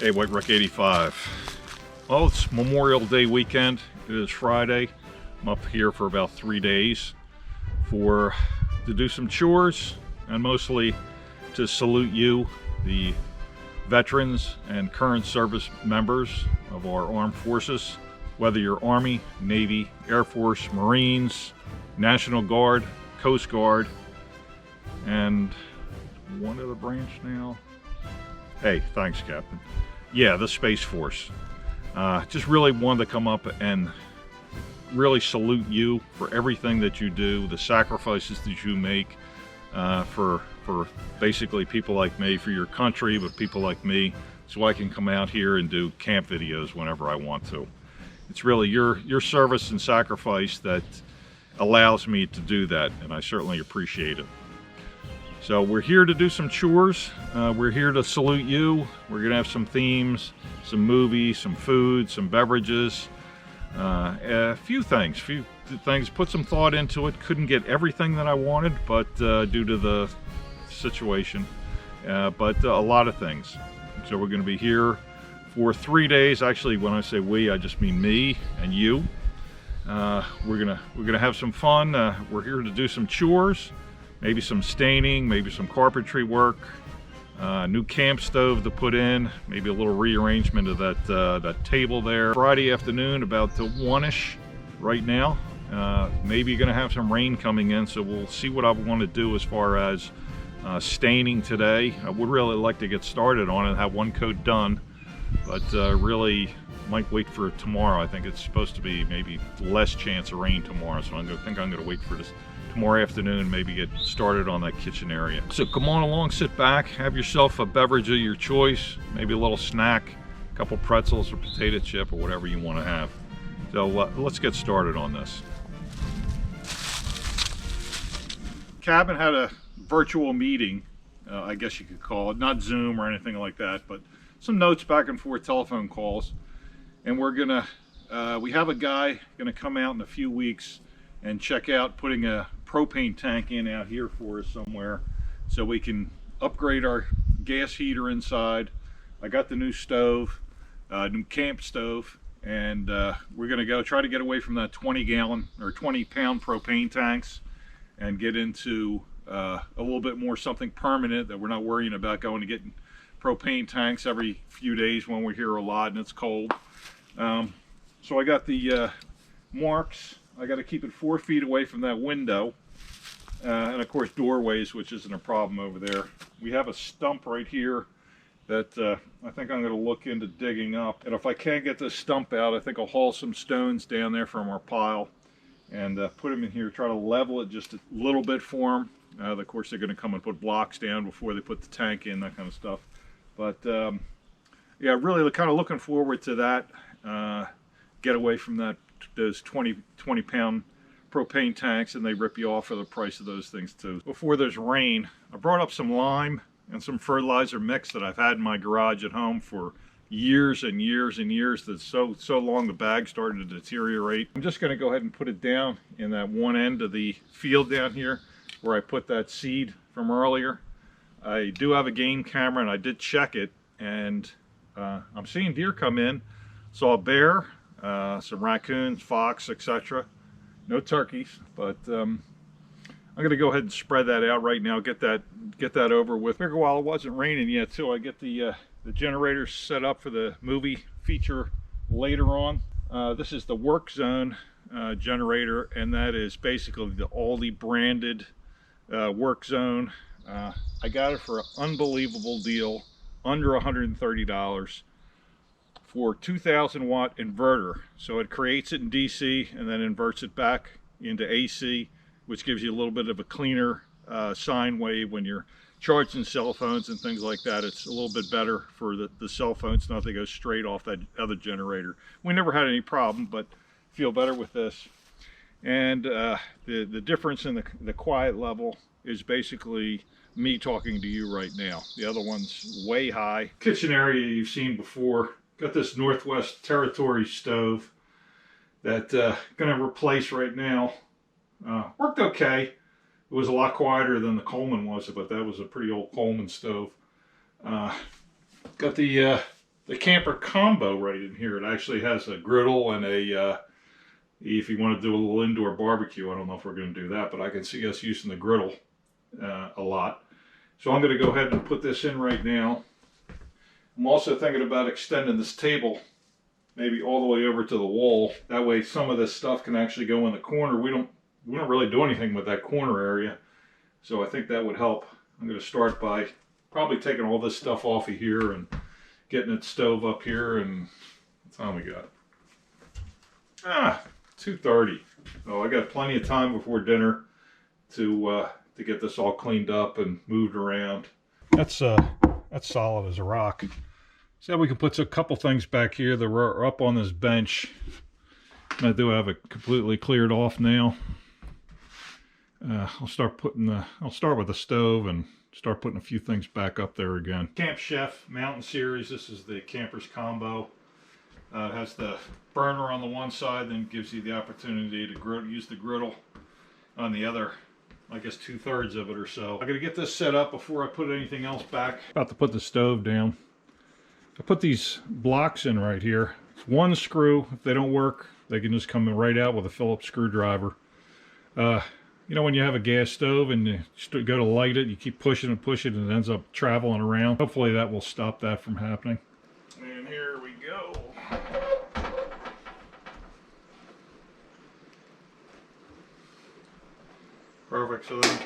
Hey, White Rick 85. Well, it's Memorial Day weekend. It is Friday. I'm up here for about 3 days to do some chores and mostly to salute you, the veterans and current service members of our armed forces, whether you're Army, Navy, Air Force, Marines, National Guard, Coast Guard, and one other branch now. Hey, thanks, Captain. Yeah, the Space Force. Just really wanted to come up and really salute you for everything that you do, the sacrifices that you make for basically people like me, for your country, but people like me, so I can come out here and do camp videos whenever I want to. It's really your service and sacrifice that allows me to do that, and I certainly appreciate it. So we're here to do some chores. We're here to salute you. We're gonna have some themes, some movies, some food, some beverages, a few things, put some thought into it. Couldn't get everything that I wanted, but due to the situation, but a lot of things. So we're gonna be here for 3 days. Actually, when I say we, I just mean me and you. We're gonna have some fun. We're here to do some chores. Maybe some staining, maybe some carpentry work, new camp stove to put in, maybe a little rearrangement of that table there. Friday afternoon, about 1-ish right now. Maybe you're gonna have some rain coming in, so we'll see what I want to do as far as staining today. I would really like to get started on it, have one coat done, but really might wait for tomorrow. I think it's supposed to be maybe less chance of rain tomorrow, so I think I'm gonna wait for this tomorrow afternoon, maybe get started on that kitchen area. So come on along, sit back, have yourself a beverage of your choice, maybe a little snack, a couple pretzels or potato chip or whatever you want to have. So let's get started on this. Cabin had a virtual meeting, I guess you could call it, not Zoom or anything like that, but some notes back and forth, telephone calls. And we're gonna, we have a guy gonna come out in a few weeks and check out putting a propane tank in out here for us somewhere so we can upgrade our gas heater inside. I got the new stove, new camp stove, and we're gonna go try to get away from that 20-gallon or 20-pound propane tanks and get into a little bit more something permanent that we're not worrying about going to getting propane tanks every few days when we're here a lot and it's cold. So I got the marks. I got to keep it 4 feet away from that window, and of course doorways, which isn't a problem over there. We have a stump right here that I think I'm going to look into digging up, and if I can't get this stump out, I think I'll haul some stones down there from our pile and put them in here, try to level it just a little bit for them. Of course they're going to come and put blocks down before they put the tank in, that kind of stuff. But yeah, really kind of looking forward to that. Get away from those 20-pound propane tanks, and they rip you off for the price of those things too. Before there's rain, I brought up some lime and some fertilizer mix that I've had in my garage at home for years and years and years. That's so long the bag started to deteriorate. I'm just going to go ahead and put it down in that one end of the field down here where I put that seed from earlier. I do have a game camera and I did check it, and I'm seeing deer come in. Saw a bear, some raccoons, fox, etc. No turkeys, but I'm going to go ahead and spread that out right now. Get that over with. Figure while it wasn't raining yet, too, I get the generator set up for the movie feature later on. This is the Work Zone generator, and that is basically the Aldi branded Work Zone. I got it for an unbelievable deal, under $130. For 2,000 watt inverter. So it creates it in DC and then inverts it back into AC, which gives you a little bit of a cleaner sine wave when you're charging cell phones and things like that. It's a little bit better for the cell phones, not to go straight off that other generator. We never had any problem, but feel better with this. And the difference in the quiet level is basically me talking to you right now. The other one's way high. Kitchen area you've seen before. Got this Northwest Territory stove that gonna replace right now. Worked okay. It was a lot quieter than the Coleman was, but that was a pretty old Coleman stove. Got the the camper combo right in here. It actually has a griddle and a, if you want to do a little indoor barbecue, I don't know if we're going to do that, but I can see us using the griddle a lot. So I'm going to go ahead and put this in right now. I'm also thinking about extending this table maybe all the way over to the wall. That way some of this stuff can actually go in the corner. We don't really do anything with that corner area, so I think that would help. I'm going to start by probably taking all this stuff off of here and getting it stove up here. And what time we got? 2:30. Oh, I got plenty of time before dinner to get this all cleaned up and moved around. That's solid as a rock. So we can put a couple things back here that are up on this bench. And I do have it completely cleared off now. I'll start with the stove and start putting a few things back up there again. Camp Chef Mountain Series. This is the Camper's Combo. It has the burner on the one side, then gives you the opportunity to use the griddle on the other, I guess 2/3 of it or so. I'm gonna get this set up before I put anything else back. About to put the stove down. I put these blocks in right here. It's one screw. If they don't work, they can just come right out with a Phillips screwdriver. You know, when you have a gas stove and you go to light it, you keep pushing and pushing and it ends up traveling around. Hopefully that will stop that from happening. And here we go. Perfect. So then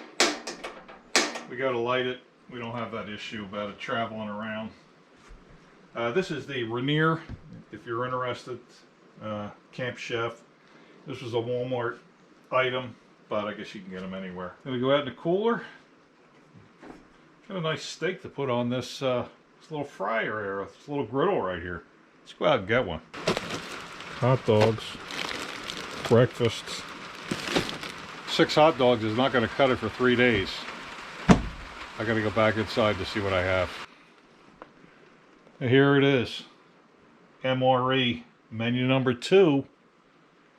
we go to light it. We don't have that issue about it traveling around. This is the Rainier, if you're interested, Camp Chef. This was a Walmart item, but I guess you can get them anywhere. Then we go out in the cooler. Got a nice steak to put on this, this little fryer area, this little griddle right here. Let's go out and get one. Hot dogs, breakfast. 6 hot dogs is not going to cut it for 3 days. I got to go back inside to see what I have. And here it is. MRE, menu number 2,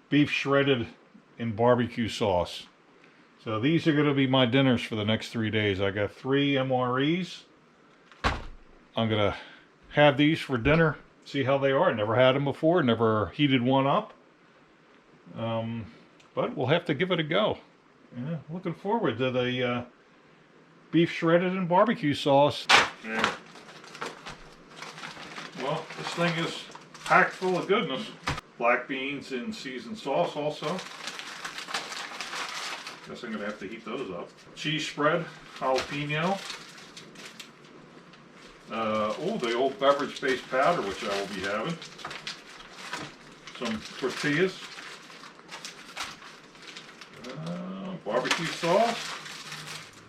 beef shredded in barbecue sauce. So these are going to be my dinners for the next 3 days. I got 3 MREs. I'm going to have these for dinner, see how they are. Never had them before, never heated one up. But we'll have to give it a go. Yeah, looking forward to the beef shredded in barbecue sauce. Yeah. Well, this thing is packed full of goodness. Black beans in seasoned sauce also. Guess I'm going to have to heat those up. Cheese spread, jalapeno. Oh, the old beverage-based powder, which I will be having. Some tortillas. Barbecue sauce.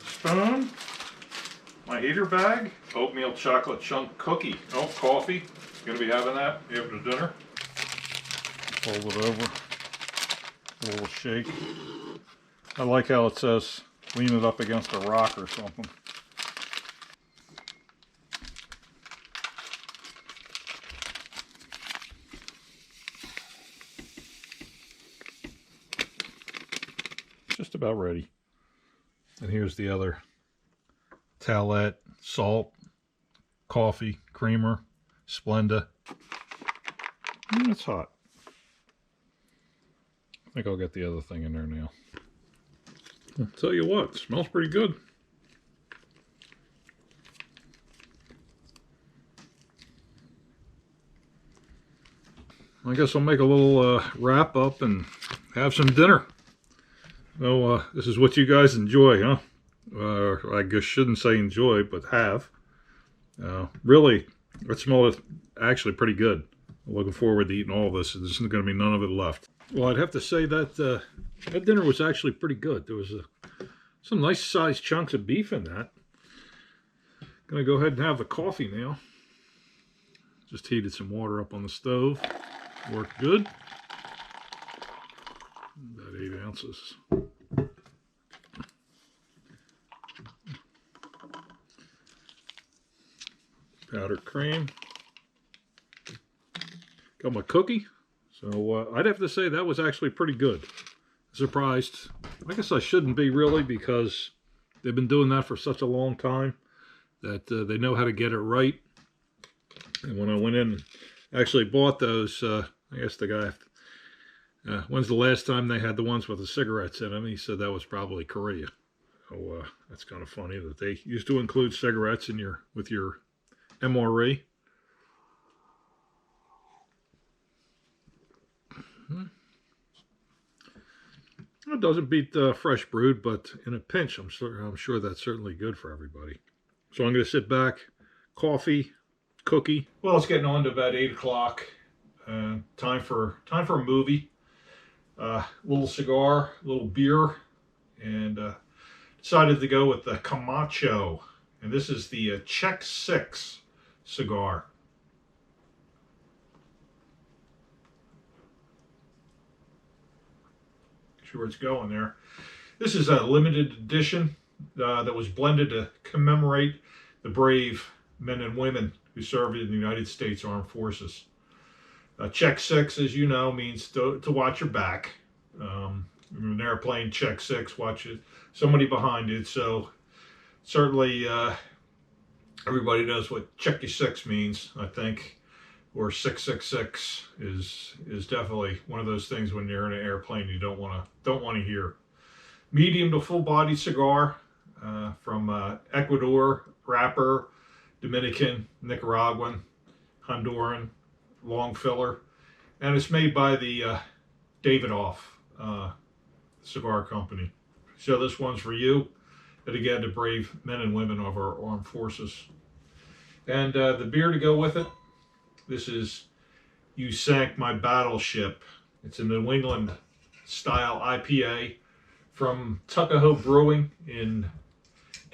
Spoon. My heater bag. Oatmeal chocolate chunk cookie. Oh, coffee. Gonna be having that after dinner. Fold it over. A little shake. I like how it says lean it up against a rock or something. Just about ready. And here's the other towelette, salt, coffee, creamer, Splenda. It's hot. I think I'll get the other thing in there now. I'll tell you what, it smells pretty good. I guess I'll make a little wrap up and have some dinner. So this is what you guys enjoy, huh? I guess shouldn't say enjoy, but have. Really, it smells actually pretty good. I'm looking forward to eating all of this. There's going to be none of it left. Well, I'd have to say that that dinner was actually pretty good. There was some nice sized chunks of beef in that. Going to go ahead and have the coffee now. Just heated some water up on the stove. Worked good. About 8 ounces. Powdered cream. Got my cookie. So I'd have to say that was actually pretty good. Surprised. I guess I shouldn't be really, because they've been doing that for such a long time that they know how to get it right. And when I went in, actually bought those, I guess the guy, when's the last time they had the ones with the cigarettes in them? He said that was probably Korea. Oh, that's kind of funny that they used to include cigarettes in with your MRE. It doesn't beat fresh brewed, but in a pinch, I'm sure that's certainly good for everybody. So I'm going to sit back, coffee, cookie. Well, it's getting on to about 8 o'clock. Time for a movie. Little cigar, little beer, and decided to go with the Camacho. And this is the Czech 6 cigar. Sure it's going there. This is a limited edition that was blended to commemorate the brave men and women who served in the United States Armed Forces. Czech 6, as you know, means to watch your back. An airplane, Czech 6, watch it, somebody behind it. So certainly everybody knows what Czech 6 means, I think. Or 666 is definitely one of those things when you're in an airplane you don't want to hear. Medium to full body cigar from Ecuador, wrapper, Dominican, Nicaraguan, Honduran, long filler, and it's made by the Davidoff cigar company. So this one's for you, and again the brave men and women of our armed forces. And the beer to go with it. This is You Sank My Battleship. It's a New England style IPA from Tuckahoe Brewing in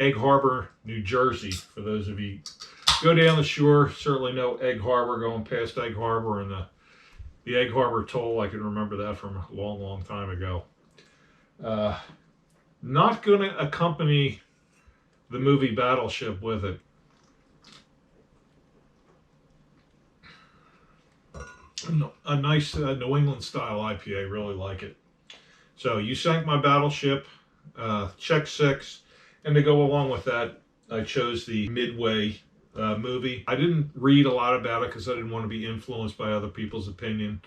Egg Harbor, New Jersey. For those of you go down the shore, certainly know Egg Harbor, going past Egg Harbor and the Egg Harbor toll. I can remember that from a long, long time ago. Not going to accompany the movie Battleship with it. A nice New England style IPA, really like it. So You Sank My Battleship, Czech 6, and to go along with that, I chose the Midway movie. I didn't read a lot about it because I didn't want to be influenced by other people's opinion.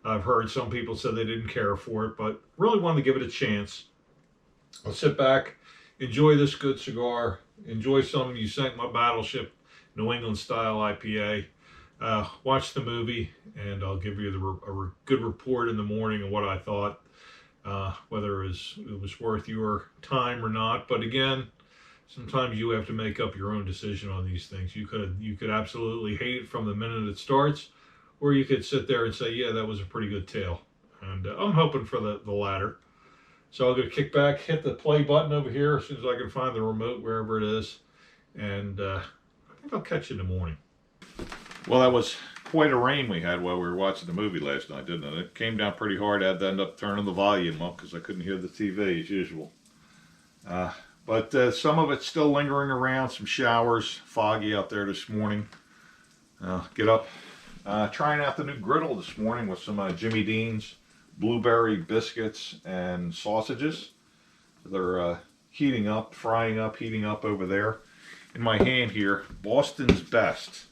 I've heard some people say they didn't care for it, but really wanted to give it a chance. I'll sit back, enjoy this good cigar, enjoy some You Sank My Battleship New England style IPA. Watch the movie, and I'll give you a good report in the morning of what I thought, whether it was worth your time or not. But again, sometimes you have to make up your own decision on these things. You could absolutely hate it from the minute it starts, or you could sit there and say, yeah, that was a pretty good tale. And I'm hoping for the latter. So I'm going to kick back, hit the play button over here as soon as I can find the remote, wherever it is, and I think I'll catch you in the morning. Well, that was quite a rain we had while we were watching the movie last night, didn't it? It came down pretty hard. I had to end up turning the volume up because I couldn't hear the TV as usual. But some of it's still lingering around, some showers, foggy out there this morning. Get up, trying out the new griddle this morning with some Jimmy Dean's blueberry biscuits and sausages. They're heating up, frying up, heating up over there. In my hand here, Boston's Best.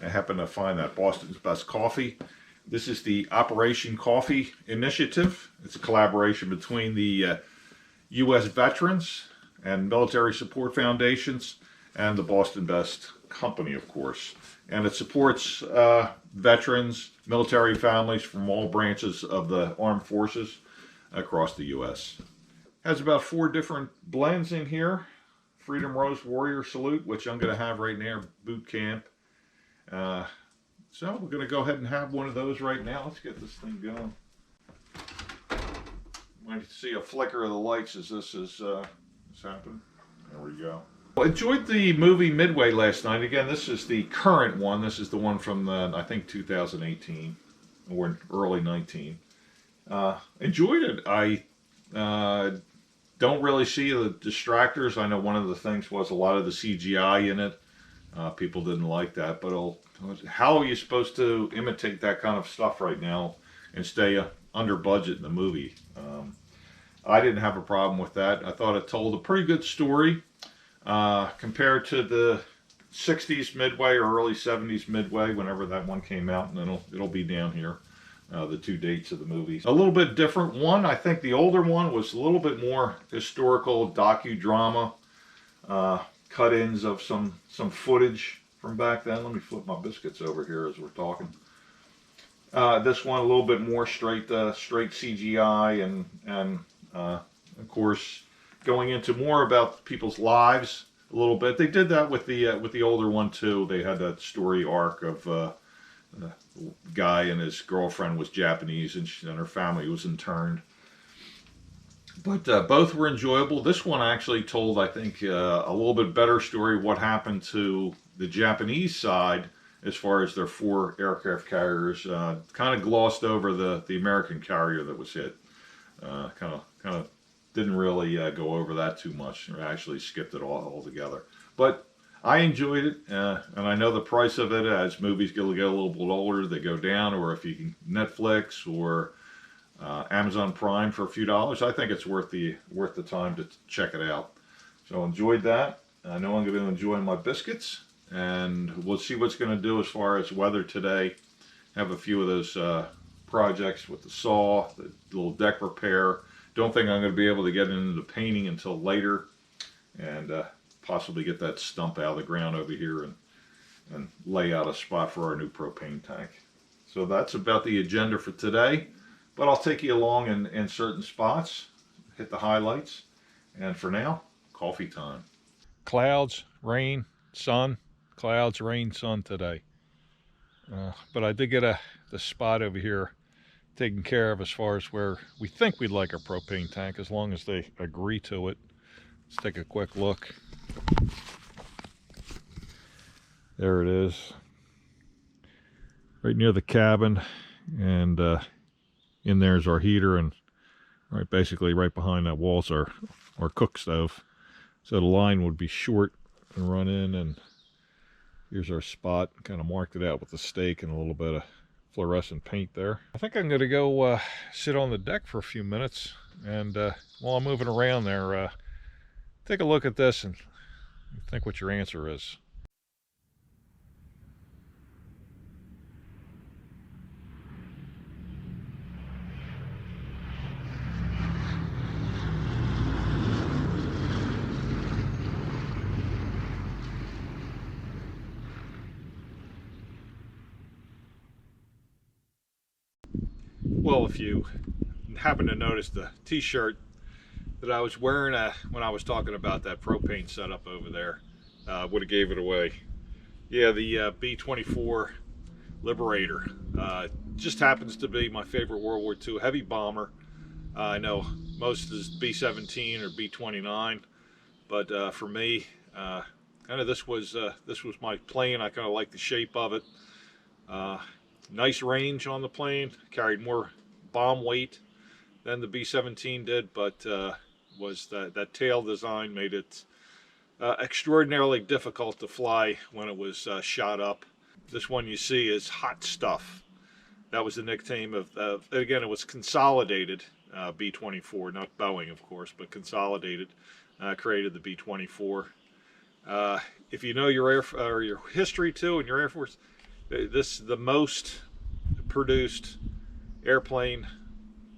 I happen to find that Boston's Best Coffee. This is the Operation Coffee Initiative. It's a collaboration between the U.S. Veterans and Military Support Foundations and the Boston Best Company, of course. And it supports veterans, military families from all branches of the armed forces across the U.S. Has about 4 different blends in here. Freedom Roast Warrior Salute, which I'm going to have right now, boot camp. So we're going to go ahead and have one of those right now. Let's get this thing going. You might see a flicker of the lights as this is happening. There we go. Well, enjoyed the movie Midway last night. Again, this is the current one. This is the one from I think 2018 or early 19. Enjoyed it. I don't really see the distractors. I know one of the things was a lot of the CGI in it. People didn't like that, but how are you supposed to imitate that kind of stuff right now and stay under budget in the movie? I didn't have a problem with that. I thought it told a pretty good story compared to the 60s Midway or early 70s Midway, whenever that one came out, and then it'll be down here. The 2 dates of the movies. A little bit different one. I think the older one was a little bit more historical docudrama, cut-ins of some footage from back then. Let me flip my biscuits over here as we're talking. This one a little bit more straight CGI and of course going into more about people's lives a little bit. They did that with the older one too. They had that story arc of the guy and his girlfriend was Japanese and her family was interned. But both were enjoyable. This one actually told, I think, a little bit better story of what happened to the Japanese side as far as their 4 aircraft carriers. Kind of glossed over the American carrier that was hit. Kind of didn't really go over that too much. Or actually skipped it all altogether. But I enjoyed it, and I know the price of it as movies get a little bit older, they go down, or if you can Netflix or Amazon Prime for a few dollars, I think it's worth the time to check it out. So enjoyed that. I know I'm going to enjoy my biscuits, and we'll see what's going to do as far as weather today. Have a few of those projects with the saw, the little deck repair. Don't think I'm going to be able to get into the painting until later, and possibly get that stump out of the ground over here and lay out a spot for our new propane tank. So that's about the agenda for today, but I'll take you along in certain spots, hit the highlights, and for now, coffee time. Clouds, rain, sun, clouds, rain, sun today. But I did get the spot over here taken care of as far as where we think we'd like our propane tank, as long as they agree to it. Let's take a quick look. There it is, right near the cabin, and in there's our heater, and basically right behind that wall's our cook stove. So the line would be short and run in, and here's our spot. Kind of marked it out with a stake and a little bit of fluorescent paint there. I think I'm going to go sit on the deck for a few minutes, and while I'm moving around there, take a look at this and think what your answer is. Well, if you happen to notice the t-shirt that I was wearing when I was talking about that propane setup over there, would have gave it away. Yeah, the B-24 Liberator just happens to be my favorite World War II heavy bomber. I know most is B-17 or B-29, but for me, kind of this was my plane. I kind of like the shape of it. Nice range on the plane, carried more bomb weight than the B-17 did, but was that tail design made it extraordinarily difficult to fly when it was shot up. This one you see is Hot Stuff. That was the nickname of again, it was Consolidated B-24, not Boeing of course, but Consolidated created the B-24. If you know your history too in your Air Force, this is the most produced airplane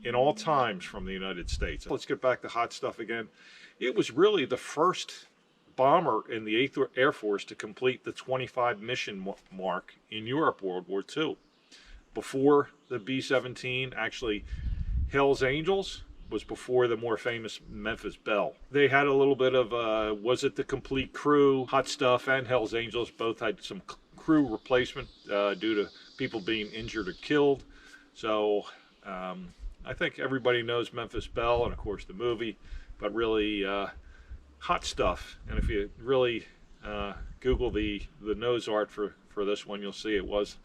in all times from the United States. Let's get back to Hot Stuff again. It was really the first bomber in the 8th Air Force to complete the 25 mission mark in Europe, World War II. Before the B-17, actually, Hell's Angels was before the more famous Memphis Belle. They had a little bit of, was it the complete crew? Hot Stuff and Hell's Angels both had some crew replacement due to people being injured or killed. So I think everybody knows Memphis Belle and of course the movie, but really Hot Stuff. And if you really Google the nose art for this one, you'll see it was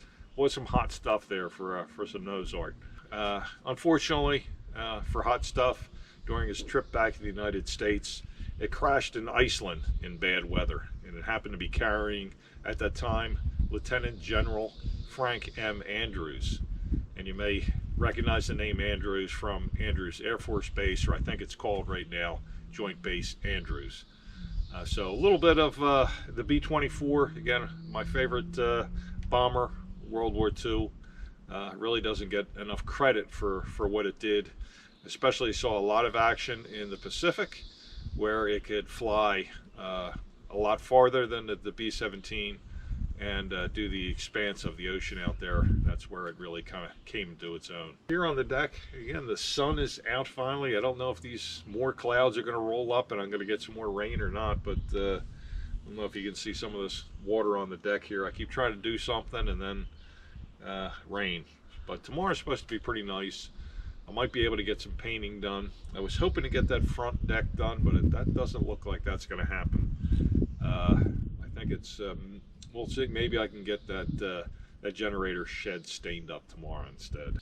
some hot stuff there for some nose art. Unfortunately for Hot Stuff, during his trip back to the United States, it crashed in Iceland in bad weather, and it happened to be carrying at that time Lieutenant General Frank M. Andrews. And you may recognize the name Andrews from Andrews Air Force Base, or I think it's called right now Joint Base Andrews. So a little bit of the B-24, again, my favorite bomber, World War II. Really doesn't get enough credit for what it did. Especially saw a lot of action in the Pacific, where it could fly a lot farther than the B-17 and do the expanse of the ocean out there. That's where it really kind of came to its own. Here on the deck, again, the sun is out finally. I don't know if these more clouds are going to roll up and I'm going to get some more rain or not, but I don't know if you can see some of this water on the deck here. I keep trying to do something and then rain. But tomorrow's supposed to be pretty nice. I might be able to get some painting done. I was hoping to get that front deck done, but that doesn't look like that's going to happen. I think it's we'll see. Maybe I can get that that generator shed stained up tomorrow instead.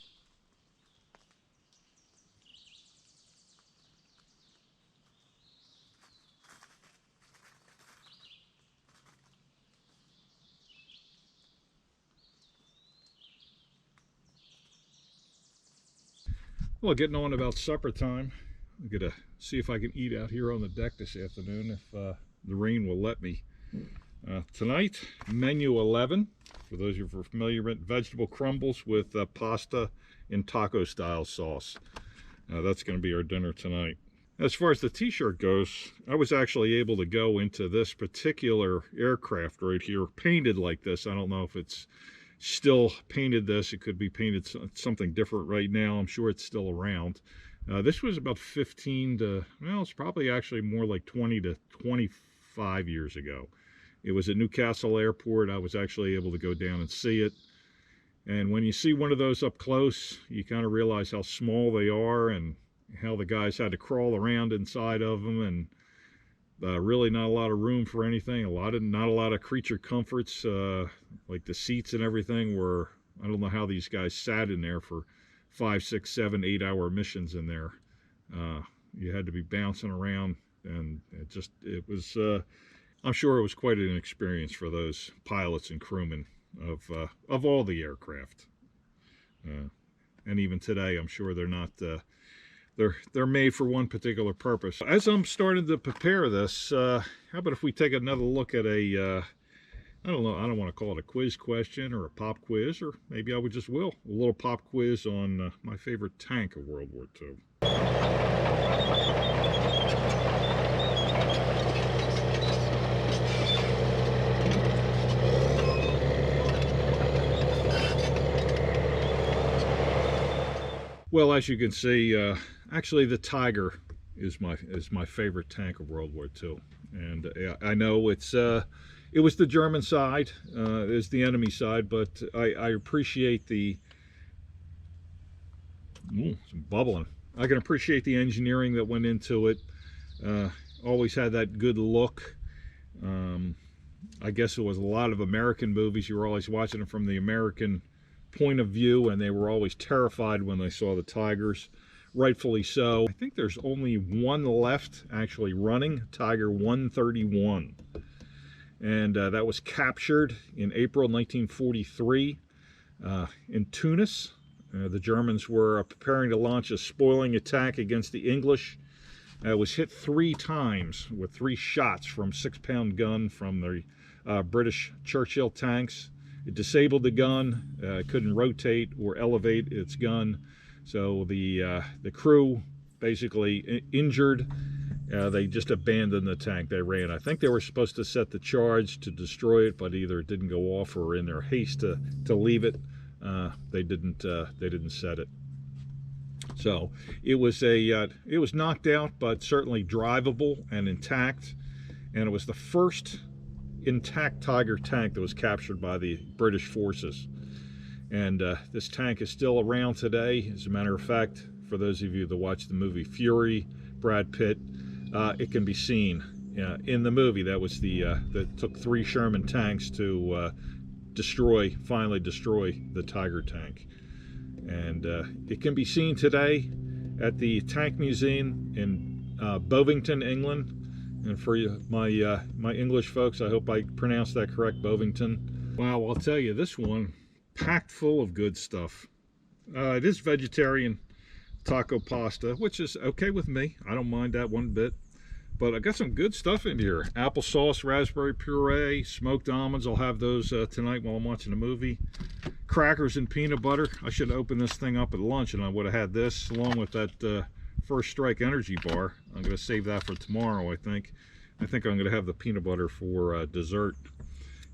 Well, getting on about supper time. I'm gonna see if I can eat out here on the deck this afternoon if the rain will let me. Tonight, menu 11, for those of you who are familiar with it, vegetable crumbles with pasta and taco style sauce. That's going to be our dinner tonight. As far as the t-shirt goes, I was actually able to go into this particular aircraft right here, painted like this. I don't know if it's still painted this. It could be painted something different right now. I'm sure it's still around. This was about 15 to, well, it's probably actually more like 20 to 25 years ago. It was at Newcastle Airport. I was actually able to go down and see it. And when you see one of those up close, you kind of realize how small they are and how the guys had to crawl around inside of them, and really not a lot of room for anything. Not a lot of creature comforts, like the seats and everything were, I don't know how these guys sat in there for 5, 6, 7, 8 hour missions in there. You had to be bouncing around, and it was I'm sure it was quite an experience for those pilots and crewmen of all the aircraft. And even today, I'm sure they're not, they're made for one particular purpose. As I'm starting to prepare this, how about if we take another look at a, I don't know, I don't want to call it a quiz question or a pop quiz, or maybe I just will. A little pop quiz on my favorite tank of World War II. Well, as you can see, actually the Tiger is my favorite tank of World War II, and I know it was the German side, is the enemy side, but I appreciate the some bubbling. I can appreciate the engineering that went into it. Always had that good look. I guess it was a lot of American movies. You were always watching them from the American point of view, and they were always terrified when they saw the Tigers, rightfully so. I think there's only one left actually running, Tiger 131, and that was captured in April 1943 in Tunis. The Germans were preparing to launch a spoiling attack against the English. It was hit 3 times with 3 shots from 6-pound gun from the British Churchill tanks. It disabled the gun, couldn't rotate or elevate its gun, so the crew basically injured. They just abandoned the tank. They ran. I think they were supposed to set the charge to destroy it, but either it didn't go off or in their haste to leave it, they didn't set it. So it was knocked out, but certainly drivable and intact, and it was the first intact Tiger tank that was captured by the British forces. And this tank is still around today. As a matter of fact, for those of you that watch the movie Fury, Brad Pitt, it can be seen in the movie. That was that took 3 Sherman tanks to finally destroy the Tiger tank. And it can be seen today at the Tank Museum in Bovington, England. And for you, my English folks, I hope I pronounced that correct, Bovington. Wow, I'll tell you, this one, packed full of good stuff. It is vegetarian taco pasta, which is okay with me. I don't mind that one bit. But I got some good stuff in here. Applesauce, raspberry puree, smoked almonds. I'll have those tonight while I'm watching a movie. Crackers and peanut butter. I should have opened this thing up at lunch and I would have had this along with that First Strike energy bar. I'm going to save that for tomorrow, I think. I think I'm going to have the peanut butter for dessert.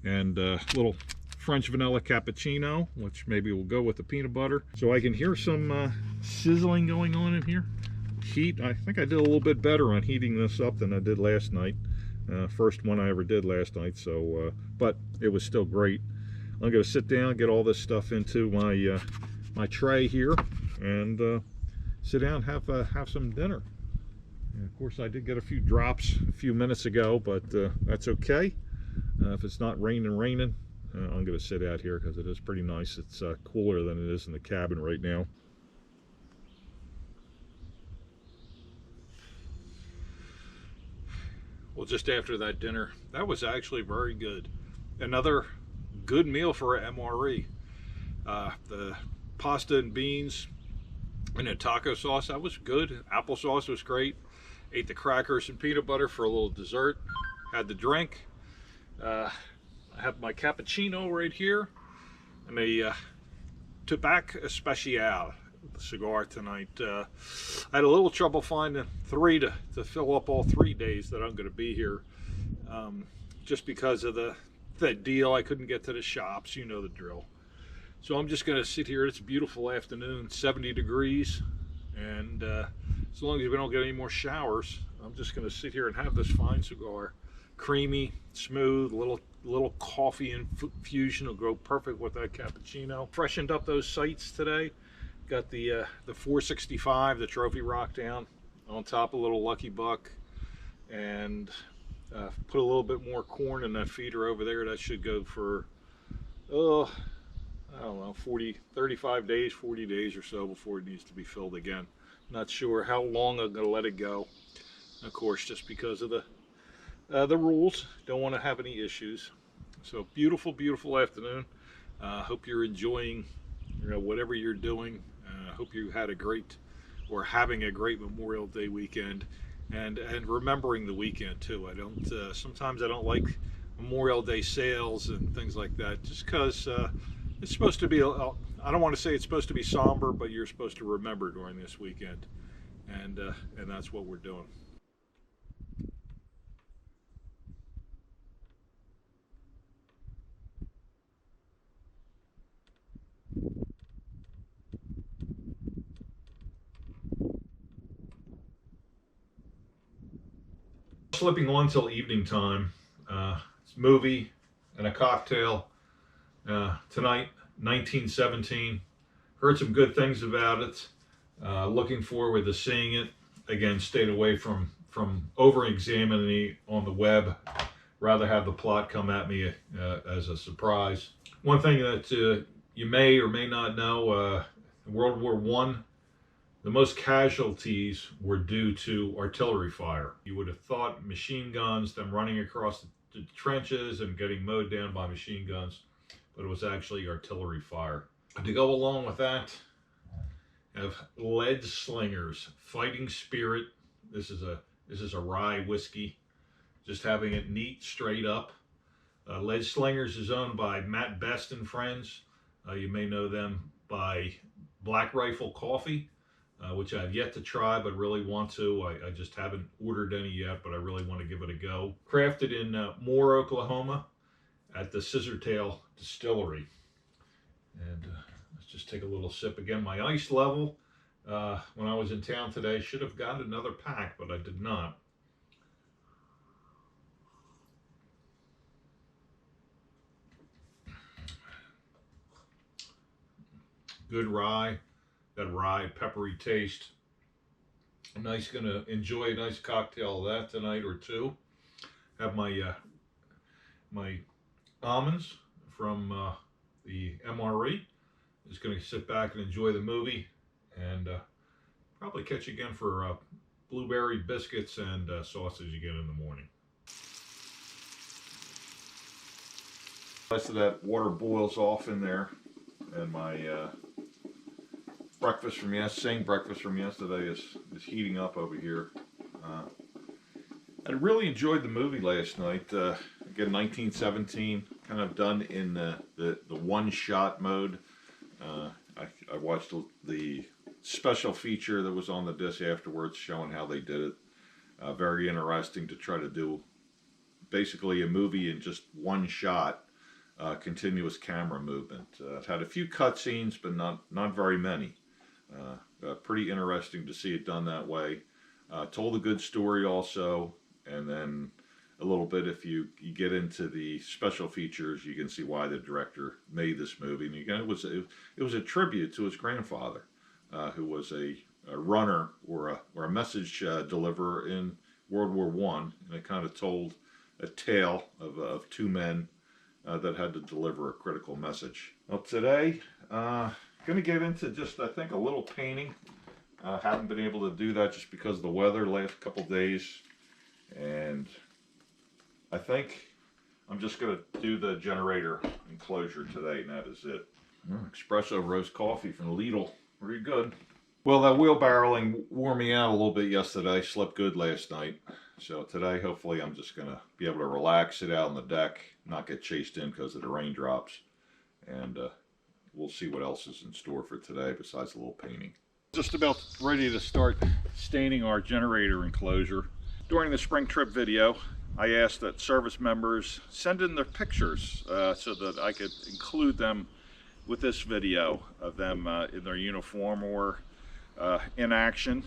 And a little French vanilla cappuccino, which maybe will go with the peanut butter. So I can hear some sizzling going on in here. Heat, I think I did a little bit better on heating this up than I did last night. First one I ever did last night, so but it was still great. I'm going to sit down, get all this stuff into my my tray here, and sit down and have some dinner. And of course, I did get a few drops a few minutes ago, but that's okay. If it's not raining, I'm going to sit out here because it is pretty nice. It's cooler than it is in the cabin right now. Well, just after that dinner, that was actually very good. Another good meal for a MRE. The pasta and beans and a taco sauce, that was good. Applesauce was great. Ate the crackers and peanut butter for a little dessert. Had the drink. I have my cappuccino right here and a Tobacco Especial cigar tonight. I had a little trouble finding three to fill up all 3 days that I'm going to be here, just because of that deal. I couldn't get to the shops, you know the drill. So I'm just going to sit here. It's a beautiful afternoon, 70 degrees, and as long as we don't get any more showers, I'm just going to sit here and have this fine cigar. Creamy, smooth, little coffee infusion will go perfect with that cappuccino. Freshened up those sights today. Got the 465, the trophy rock down on top, a little Lucky Buck, and put a little bit more corn in that feeder over there. That should go for, I don't know, 35 days, 40 days or so before it needs to be filled again. Not sure how long I'm going to let it go. Of course, just because of the rules, don't want to have any issues. So beautiful, beautiful afternoon. Hope you're enjoying, whatever you're doing. Hope you had a great, or having a great Memorial Day weekend, and remembering the weekend too. Sometimes I don't like Memorial Day sales and things like that, just because it's supposed to be, I don't want to say it's supposed to be somber, but you're supposed to remember during this weekend, and that's what we're doing. Slipping on till evening time. It's a movie and a cocktail. Tonight, 1917. Heard some good things about it. Looking forward to seeing it. Again, stayed away from over-examining it on the web. Rather have the plot come at me as a surprise. One thing that you may or may not know, World War I, the most casualties were due to artillery fire. You would have thought machine guns, them running across the trenches and getting mowed down by machine guns, but it was actually artillery fire. To go along with that, have Lead Slingers, Fighting Spirit. This is a rye whiskey, just having it neat, straight up. Lead Slingers is owned by Matt Best and Friends. You may know them by Black Rifle Coffee, which I've yet to try, but really want to. I just haven't ordered any yet, but I really want to give it a go. Crafted in Moore, Oklahoma, at the Scissortail Distillery. And let's just take a little sip again. My ice level, when I was in town today, should have got another pack, but I did not. Good rye. That rye, peppery taste. Nice, gonna enjoy a nice cocktail of that tonight or two. Have my my almonds from the MRE. Just gonna sit back and enjoy the movie, and probably catch again for blueberry biscuits and sausage again in the morning. The rest of that water boils off in there, and my breakfast from yesterday is heating up over here. I really enjoyed the movie last night. Again, 1917, kind of done in the one-shot mode. I watched the special feature that was on the disc afterwards showing how they did it. Very interesting to try to do basically a movie in just one shot, continuous camera movement. It had a few cutscenes, but not very many. Pretty interesting to see it done that way. Told a good story also, and then a little bit, if you get into the special features, you can see why the director made this movie. And again, it was a tribute to his grandfather, who was a runner or a message deliverer in World War I, and it kind of told a tale of two men that had to deliver a critical message. Well, today, going to get into just, I think, a little painting. Haven't been able to do that just because of the weather the last couple days, and I think I'm just going to do the generator enclosure today, and that is it. Espresso roast coffee from Lidl. Very good. Well, that wheelbarrowing wore me out a little bit yesterday. Slept good last night. So today, hopefully, I'm just going to be able to relax, sit out on the deck, not get chased in because of the raindrops. And we'll see what else is in store for today besides a little painting. Just about ready to start staining our generator enclosure. During the spring trip video, I asked that service members send in their pictures so that I could include them with this video of them in their uniform or in action.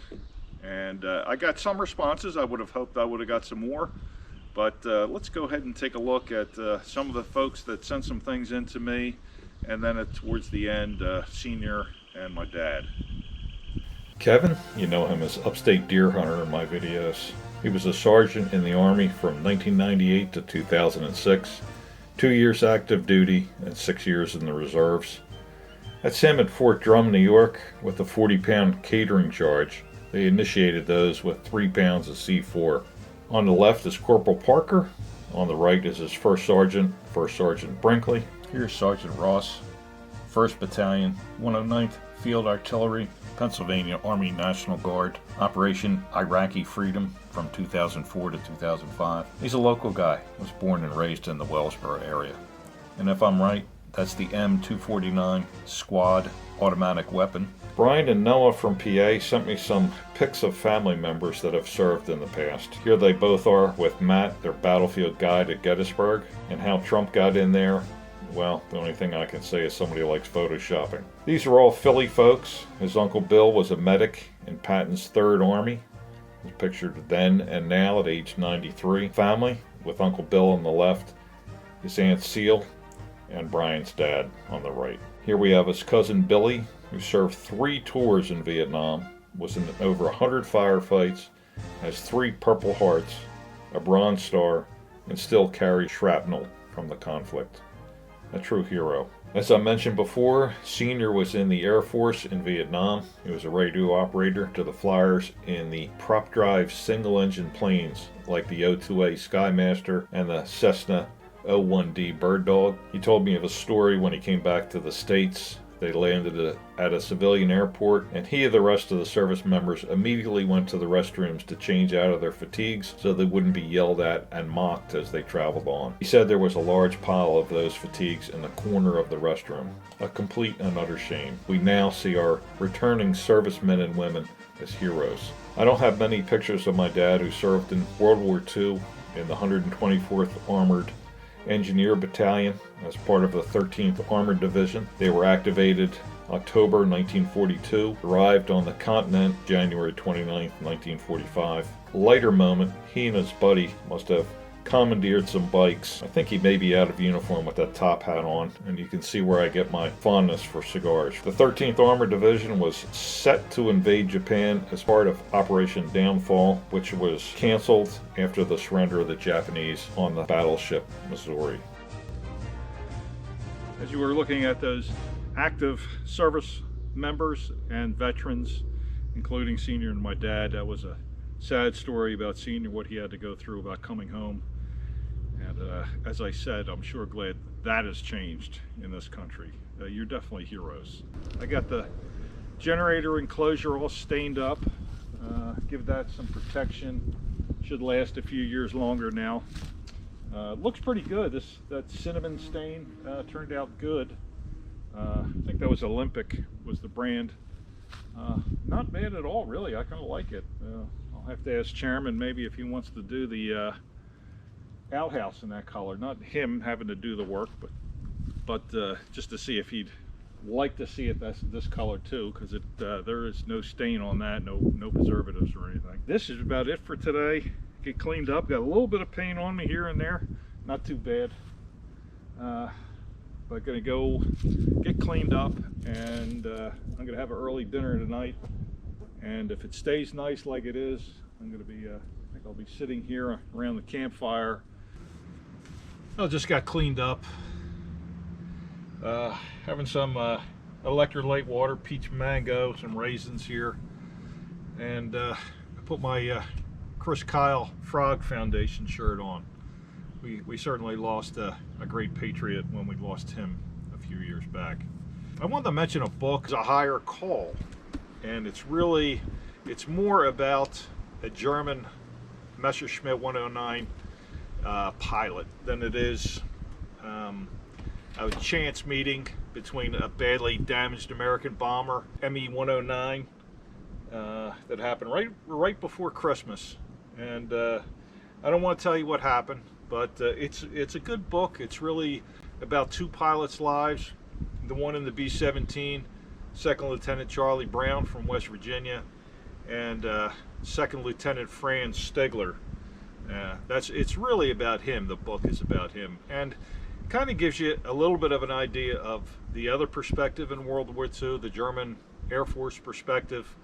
And I got some responses. I would have hoped I would have got some more. But let's go ahead and take a look at some of the folks that sent some things in to me. And then towards the end, Senior and my dad. Kevin, you know him as Upstate Deer Hunter in my videos. He was a sergeant in the Army from 1998 to 2006, 2 years active duty and 6 years in the reserves. That's him at Fort Drum, New York, with a 40-pound catering charge. They initiated those with 3 pounds of C4. On the left is Corporal Parker. On the right is his First Sergeant Brinkley. Here's Sergeant Ross, 1st Battalion, 109th Field Artillery, Pennsylvania Army National Guard, Operation Iraqi Freedom from 2004 to 2005. He's a local guy, was born and raised in the Wellsboro area. And if I'm right, that's the M249 Squad automatic weapon. Brian and Noah from PA sent me some pics of family members that have served in the past. Here they both are with Matt, their battlefield guide at Gettysburg, and how Trump got in there. Well, the only thing I can say is somebody likes photoshopping. These are all Philly folks. His Uncle Bill was a medic in Patton's 3rd Army. He's pictured then and now at age 93. Family, with Uncle Bill on the left, his Aunt Seal, and Brian's dad on the right. Here we have his cousin Billy, who served 3 tours in Vietnam, was in over 100 firefights, has 3 Purple Hearts, a Bronze Star, and still carries shrapnel from the conflict. A true hero. As I mentioned before, Senior was in the Air Force in Vietnam. He was a radio operator to the flyers in the prop drive single engine planes like the O2A Skymaster and the Cessna O1D Bird Dog. He told me of a story when he came back to the States. They landed at a civilian airport, and he and the rest of the service members immediately went to the restrooms to change out of their fatigues so they wouldn't be yelled at and mocked as they traveled on. He said there was a large pile of those fatigues in the corner of the restroom. A complete and utter shame. We now see our returning servicemen and women as heroes. I don't have many pictures of my dad, who served in World War II in the 124th Armored Engineer Battalion as part of the 13th Armored Division. They were activated October 1942, arrived on the continent January 29, 1945. Lighter moment, he and his buddy must have commandeered some bikes. I think he may be out of uniform with that top hat on, and you can see where I get my fondness for cigars. The 13th Armored Division was set to invade Japan as part of Operation Downfall, which was canceled after the surrender of the Japanese on the battleship Missouri. As you were looking at those active service members and veterans, including Senior and my dad, that was a sad story about Senior, what he had to go through about coming home. And as I said, I'm sure glad that has changed in this country. You're definitely heroes. I got the generator enclosure all stained up. Give that some protection. Should last a few years longer now. Looks pretty good. That cinnamon stain turned out good. I think that was Olympic was the brand. Not bad at all, really. I kind of like it. I'll have to ask Chairman maybe if he wants to do the outhouse in that color. Not him having to do the work, but just to see if he'd like to see it this color too, because there is no stain on that, no preservatives or anything. This is about it for today. Get cleaned up. Got a little bit of paint on me here and there, not too bad. But gonna go get cleaned up, and I'm gonna have an early dinner tonight. And if it stays nice like it is, I'm gonna be I think I'll be sitting here around the campfire. I just got cleaned up. Having some electrolyte water, peach mango, some raisins here, and I put my Chris Kyle Frog Foundation shirt on. We certainly lost a great patriot when we lost him a few years back. I wanted to mention a book, A Higher Call, and it's more about a German Messerschmitt 109 pilot than it is a chance meeting between a badly damaged American bomber, Me-109, that happened right before Christmas. And I don't want to tell you what happened, but it's a good book. It's really about two pilots' lives. The one in the B-17, Second Lieutenant Charlie Brown from West Virginia, and Second Lieutenant Franz Stegler. It's really about him. The book is about him, and kind of gives you a little bit of an idea of the other perspective in World War II, the German Air Force perspective.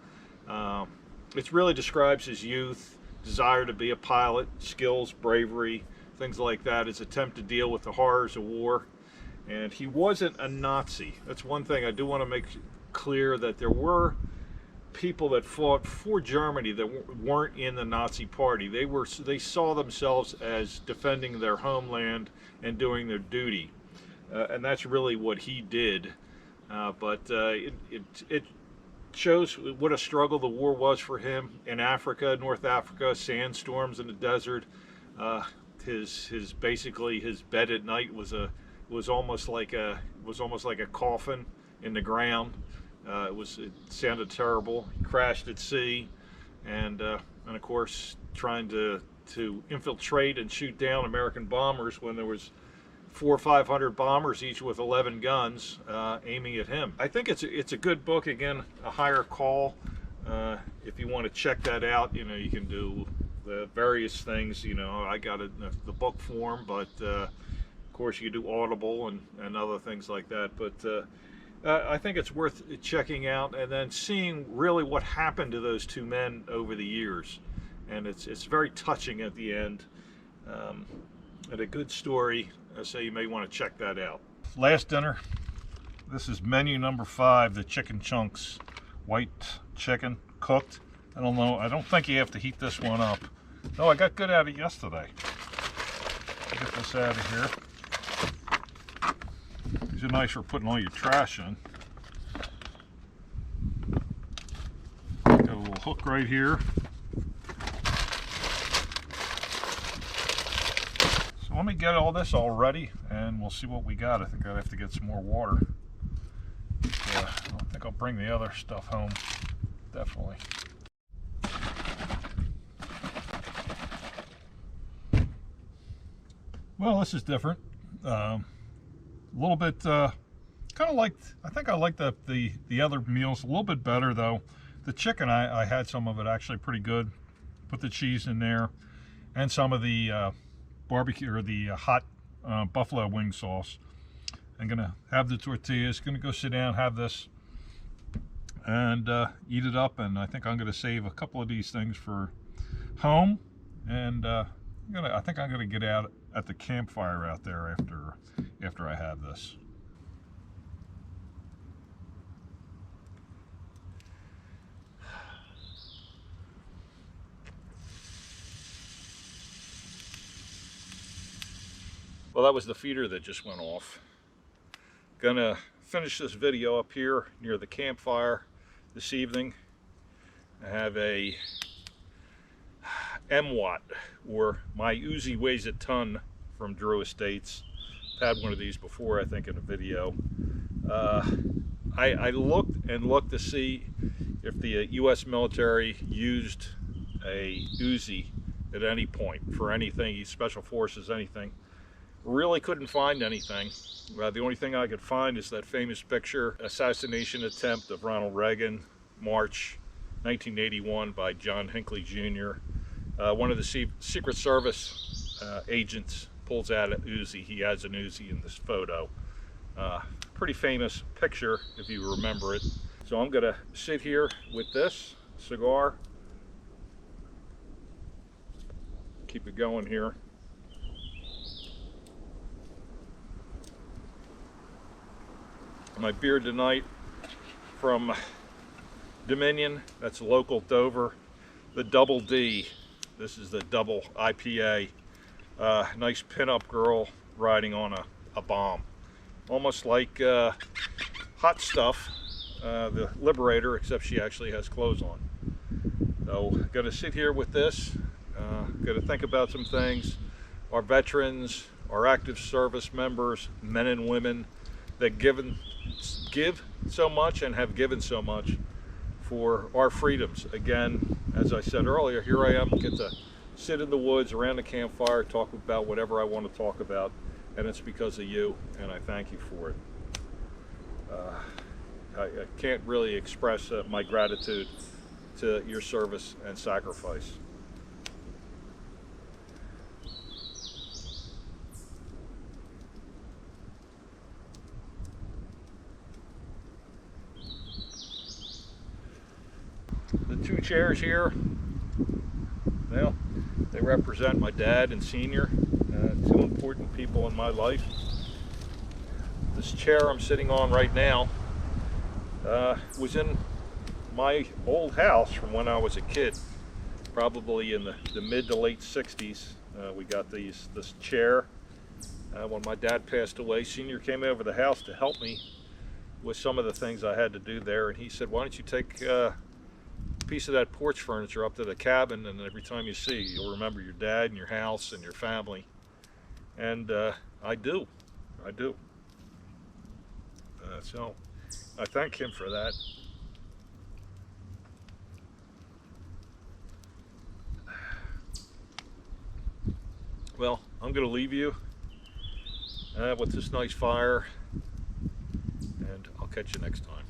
It really describes his youth, desire to be a pilot, skills, bravery, things like that, his attempt to deal with the horrors of war. And he wasn't a Nazi. That's one thing I do want to make clear, that there were people that fought for Germany that weren't in the Nazi party. They saw themselves as defending their homeland and doing their duty, and that's really what he did. But it shows what a struggle the war was for him in Africa, North Africa, sandstorms in the desert. Basically his bed at night was almost like a coffin in the ground. It sounded terrible. He crashed at sea, and of course trying to infiltrate and shoot down American bombers when there was 400 or 500 bombers, each with 11 guns, aiming at him. I think it's a good book. Again, A Higher Call. If you want to check that out, you can do the various things. I got it in the book form, but of course you do Audible and other things like that. But I think it's worth checking out, and then seeing really what happened to those two men over the years. And it's very touching at the end, and a good story. So you may want to check that out. Last dinner. This is menu number 5, the chicken chunks, white chicken, cooked. I don't know. I don't think you have to heat this one up. No, I got good at it yesterday. Get this out of here. These are nice for putting all your trash in. Got a little hook right here. So let me get all this all ready, and we'll see what we got. I think I'd have to get some more water. I think I'll bring the other stuff home, definitely. Well, this is different. A little bit, kind of like, I think I like the other meals a little bit better though. The chicken, I had some of it actually pretty good. Put the cheese in there, and some of the barbecue, or the hot buffalo wing sauce. I'm gonna have the tortillas, gonna go sit down, have this, and eat it up. And I think I'm gonna save a couple of these things for home, and I think I'm gonna get out at the campfire out there after I have this. Well, that was the feeder that just went off. Gonna finish this video up here near the campfire this evening. I have a MWatt, or My Uzi Weighs a Ton, from Drew Estates. I've had one of these before, I think, in a video. I looked and looked to see if the U.S. military used a Uzi at any point for anything, special forces, anything. Really couldn't find anything. The only thing I could find is that famous picture, assassination attempt of Ronald Reagan, March 1981, by John Hinckley Jr. One of the Secret Service agents pulls out an Uzi. He has an Uzi in this photo. Pretty famous picture, if you remember it. So I'm gonna sit here with this cigar. Keep it going here. My beer tonight from Dominion, that's local Dover, the Double D. This is the double IPA. Nice pinup girl riding on a bomb. Almost like Hot Stuff, the Liberator, except she actually has clothes on. So, gonna sit here with this, gonna think about some things. Our veterans, our active service members, men and women that give so much and have given so much for our freedoms. Again, as I said earlier, here I am, get to sit in the woods around the campfire, talk about whatever I want to talk about, and it's because of you, and I thank you for it. I can't really express my gratitude to your service and sacrifice. The two chairs here, well, they represent my dad and senior, two important people in my life. This chair I'm sitting on right now was in my old house from when I was a kid, probably in the mid to late 60s. We got this chair. When my dad passed away, senior came over the house to help me with some of the things I had to do there, and he said, why don't you take piece of that porch furniture up to the cabin, and every time you see, you'll remember your dad and your house and your family. And I do. So I thank him for that. Well, I'm going to leave you with this nice fire, and I'll catch you next time.